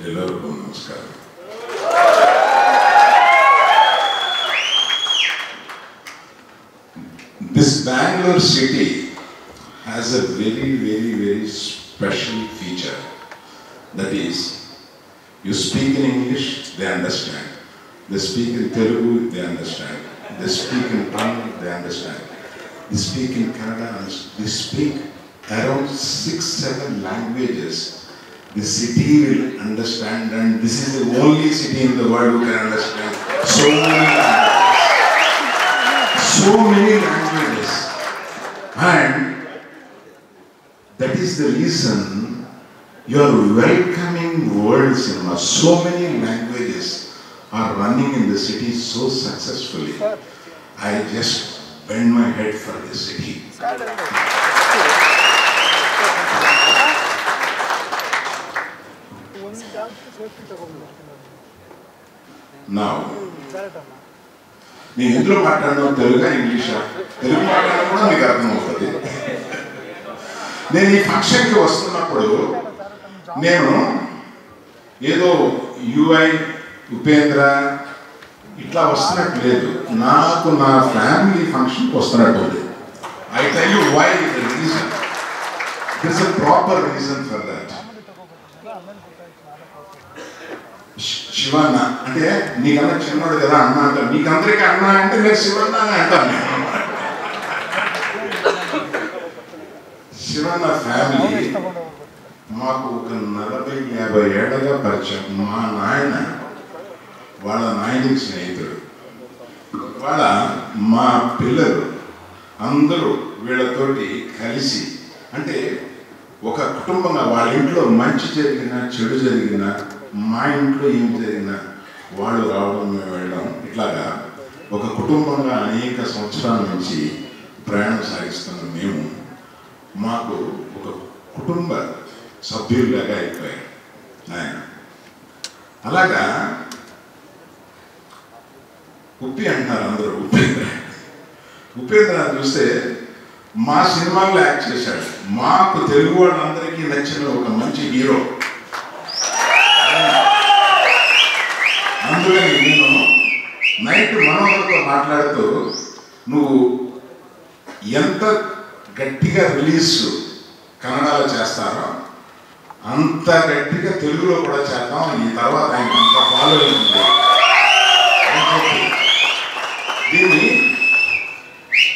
ಎಲ್ಲರಿಗೂ ನಮಸ್ಕಾರ. This Bangalore city has a very special feature. That is, you speak in English, they understand. They speak in Telugu, they understand. They speak in Tamil, they understand. They speak in Kannada, they speak around 6-7 languages. The city will understand, and this is the only city in the world who can understand so many languages. So many languages. And that is the reason you are welcoming world cinema. So many languages are running in the city so successfully. I just bend my head for this city. Now, నేను ఎందులో మాట్లాడడం తెలుగా ఇంగ్లీషా? తెలుగు మాట్లాడడం కూడా మీకు అర్థమవుతుంది. నేను ఈ ఫంక్షన్కి వస్తున్నప్పుడు నేను ఏదో యుఐ ఉపేంద్ర ఇట్లా వస్తున్నట్టు లేదు, నాకు నా ఫ్యామిలీ ఫంక్షన్కి వస్తున్నట్టు ఉంది. I tell you why the reason. There is a proper reason for that. Shivanna అంటే నీకన్నా చిన్నోడు కదా అన్న అంటారు, నీకందరికీ అన్న అంటే నేను శివన్న అని అంటాను. శివన్న ఫ్యామిలీ మాకు ఒక 40-50 ఏళ్ళగా పరిచయం. మా నాయన వాళ్ళ నాయనకి స్నేహితుడు. వాళ్ళ మా పిల్లలు అందరూ వీళ్ళతోటి కలిసి, అంటే ఒక కుటుంబంగా వాళ్ళ ఇంట్లో మంచి జరిగినా చెడు జరిగినా, మా ఇంట్లో ఏం జరిగినా వాళ్ళు రావడం మేము వెళ్ళడం, ఇట్లాగా ఒక కుటుంబంగా అనేక సంవత్సరాల నుంచి ప్రయాణం సాగిస్తున్నాం. మేము మాకు ఒక కుటుంబ సభ్యుల్లాగా అయిపోయారు ఆయన. అలాగా ఉప్పి అంటున్నారు అందరూ. ఉపేంద్ర చూస్తే మా సినిమాల్లో యాక్ట్ చేశాడు. మాకు తెలుగు వాళ్ళందరికీ నచ్చిన ఒక మంచి హీరో. అందుకని నేను నైట్ మనోహర్తో మాట్లాడుతూ, నువ్వు ఎంత గట్టిగా రిలీజ్ కన్నడలో చేస్తారో అంత గట్టిగా తెలుగులో కూడా చేద్దాం, ఈ తర్వాత ఆయన అంత ఫాలోయింగ్ ఉంది అని చెప్పి దీన్ని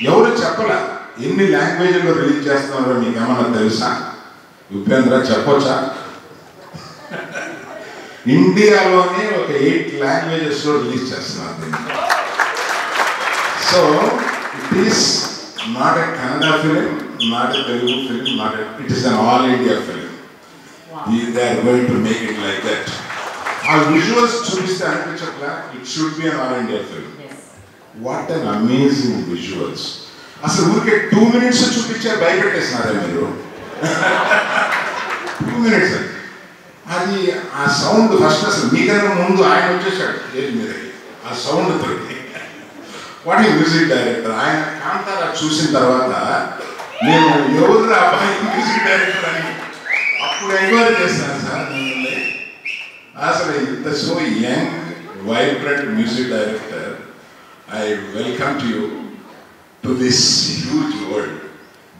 ఎవరు చెప్పలే. ఎన్ని లాంగ్వేజ్లో రిలీజ్ చేస్తున్నారో మీకు ఏమన్నా తెలుసా? ఉపేంద్ర చెప్పొచ్చా? ఇండియాలోనే ఒక 8 లాంగ్వేజెస్లో రిలీజ్ చేస్తున్నారు దీన్ని. So it is not a Kannada film, not a Telugu film, it is an all India film. They are going to make it like that. Our visuals చూపిస్తే అనిపించట్లా, it should be an all India film. What an amazing visuals. అసలు ఊరికే 2 minutes చూపించే భయపెట్టేసినారే మీరు. 2 minutes అది ఆ sound first అసలు మీకన్నా ముందు ఆయన వచ్చేసాడు స్టేజ్ మీదకి ఆ సౌండ్ తోటి. వాట్ ఈ మ్యూజిక్ డైరెక్టర్. ఆయన కాంతారా చూసిన తర్వాత నేను ఎవరు అబ్బాయి మ్యూజిక్ డైరెక్టర్ అని అప్పుడు ఎంక్వైరీ చేస్తాను సార్ మిమ్మల్ని. అసలు ఇంత so young vibrant music director. I welcome to you to this huge world.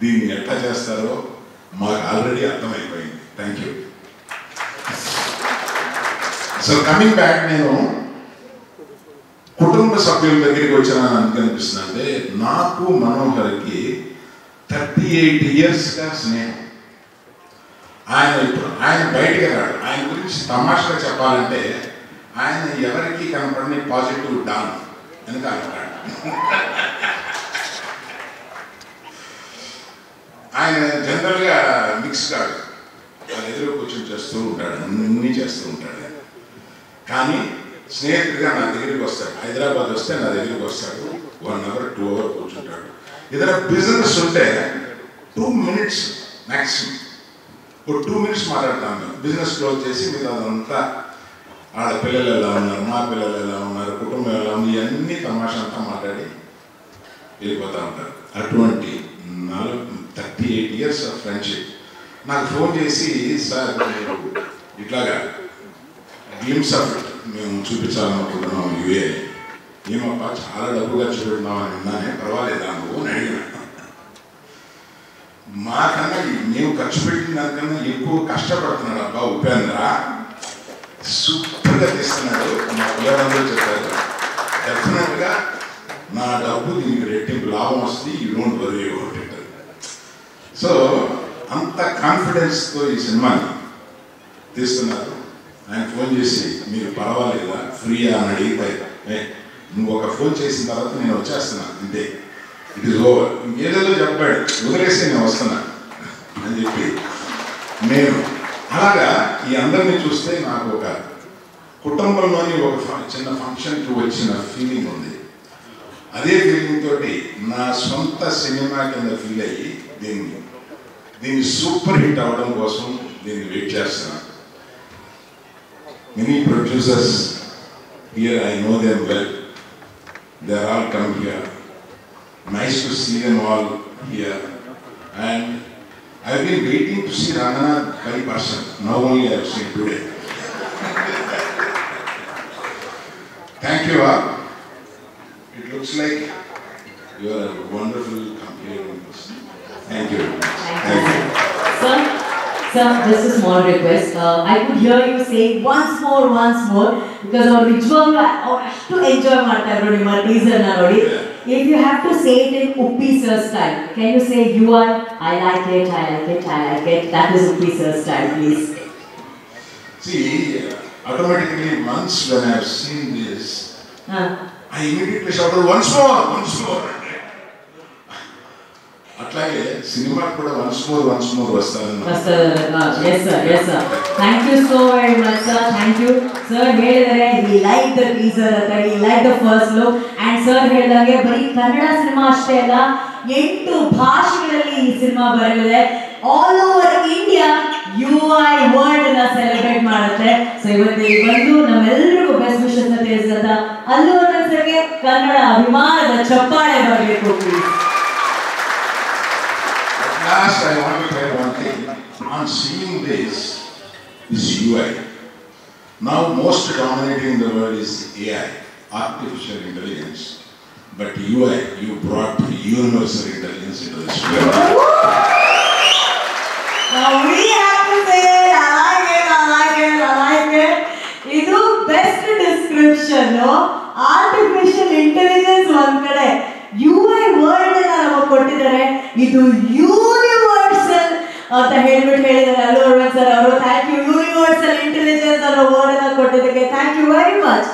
దీన్ని ఎట్లా చేస్తారో మాకు ఆల్రెడీ అర్థమైపోయింది. Thank you. So coming back, నేను కుటుంబ సభ్యుల దగ్గరికి వచ్చానని అనిపిస్తుంది. అంటే నాకు మనోహర్కి 38 yearsగా స్నేహం. ఆయన బయటికి రాడు. ఆయన గురించి తమాషగా చెప్పాలంటే ఆయన ఎవరికి కనపడని పాజిటివ్ డాన్ అని అంటాడు. ఆయన జనరల్గా మిక్స్ కాడు. ఆయన ఎదురు కూర్చొని చేస్తూ ఉంటాడు, అన్నీ చేస్తూ ఉంటాడు. కానీ స్నేహితుడిగా నా దగ్గరికి వస్తాడు. హైదరాబాద్ వస్తే నా దగ్గరికి వస్తాడు. 1 hour 2 hours కూర్చుంటాడు. ఏదైనా బిజినెస్ ఉంటే 2 minutes మ్యాక్సిమం, ఒక 2 minutes మాట్లాడతాను. బిజినెస్ క్లోజ్ చేసి మీరు అదంతా వాళ్ళ పిల్లలు ఎలా ఉన్నారు, మా పిల్లలు ఎలా ఉన్నారు, కుటుంబం ఎలా ఉంది, ఇవన్నీ తమాషా అంతా మాట్లాడి వెళ్ళిపోతూ ఉంటారు. అటువంటి 38 years ఆఫ్ ఫ్రెండ్షిప్. నాకు ఫోన్ చేసి, సార్ మీరు ఇట్లాగా గ్లిమ్స్ ఆఫ్ ఇట్ మేము చూపించాలనుకుంటున్నాం. యూఏ ఏమప్పా చాలా డబ్బు ఖర్చు పెడుతున్నామని విన్నానే, పర్వాలేదా నువ్వు అని అడిగిన. మాకన్నా మేము ఖర్చు పెట్టిన దానికన్నా ఎక్కువ కష్టపడుతున్నాడు అబ్బా ఉపేంద్ర, సూపర్గా తీస్తున్నాడు. మా పిల్లలందరూ చెప్పారు డెఫినెట్గా నా డబ్బు దీనికి రెట్టింపు లాభం వస్తుంది, you don't worry about it. So అంత కాన్ఫిడెన్స్తో ఈ సినిమాని తీస్తున్నారు. ఆయన ఫోన్ చేసి మీరు పర్వాలేదా ఫ్రీయా అని అడిగితే, నువ్వు ఒక ఫోన్ చేసిన తర్వాత నేను వచ్చేస్తున్నాను అంతే, ఇట్ ఈస్ ఓవర్. ఇంకేదేదో చెప్పాడు, వదిలేసి నేను వస్తున్నా అని చెప్పి నేను అలాగా ఈ అందరినీ చూస్తే నాకు ఒక కుటుంబంలోని ఒక చిన్న ఫంక్షన్కి వచ్చిన ఫీలింగ్ ఉంది. అదే ఫీలింగ్ తోటి నా సొంత సినిమా కింద ఫీల్ అయ్యి దీన్ని సూపర్ హిట్ అవ్వడం కోసం దీన్ని వెయిట్ చేస్తున్నాను. Many producers here, I know them well. They are all come here. Nice to see them all here. And I have been waiting to see Ranganath by person. Now only I have seen today. Thank you all. It looks like you are a wonderful company person. Thank you. Thank you. Sir, just a small request. I could hear you say once more, because our ritual to enjoy my teaser narodi. If you have to say it in Uppi sir style, can you say you are? I like it. That is Uppi sir style, please. See, automatically once when I have seen this, I immediately shouted once more. అట్లాగే cinema కూడా once more వస్తాను. Yes sir. Thank you so very much sir. Thank you sir. ಹೇಳಿದರೆ he liked the teaser ಅಂತ, he liked the first look, and sir ಹೇಳಿದಾಗೆ ಬರೀ Kannada cinema ಅಷ್ಟೇ ಅಲ್ಲ, 8 ಭಾಷೆಗಳಲ್ಲಿ ಈ ಸಿನಿಮಾ ಬರಲಿದೆ. All over India UI world ನ ಸೆಲೆಬ್ರೇಟ್ ಮಾಡುತ್ತೆ. ಸೊ ಇವತ್ತು ಬಂದು ನಮ್ಮೆಲ್ಲರಿಗೂ ಬೆಸ್ಟ್ ವಿಶಸ್ ಅಂತ ತಿಳಿಸಿದ ಅಲ್ಲು ಅರ್ಜುನ್ ಸರ್ಗೆ ಕನ್ನಡ ಅಭಿಮಾನದ ಚಪ್ಪಾಳೆ ಬರಬೇಕು please. Last, I want to tell one thing. On seeing this is UI. Now, most dominating in the world is AI, artificial intelligence. But UI, you brought universal intelligence into this world. Now we have to say, I like it. Idu best description, no? Artificial intelligence one kade. UI world na namaga kottidare, idu universal anta ಹೇಳಿದರೆ Allu Arjun sir ಅವರು. Thank you. Universal intelligence ಅನ್ನೋ word ಅನ್ನು ಕೊಟ್ಟಿದ್ದಕ್ಕೆ thank you very much.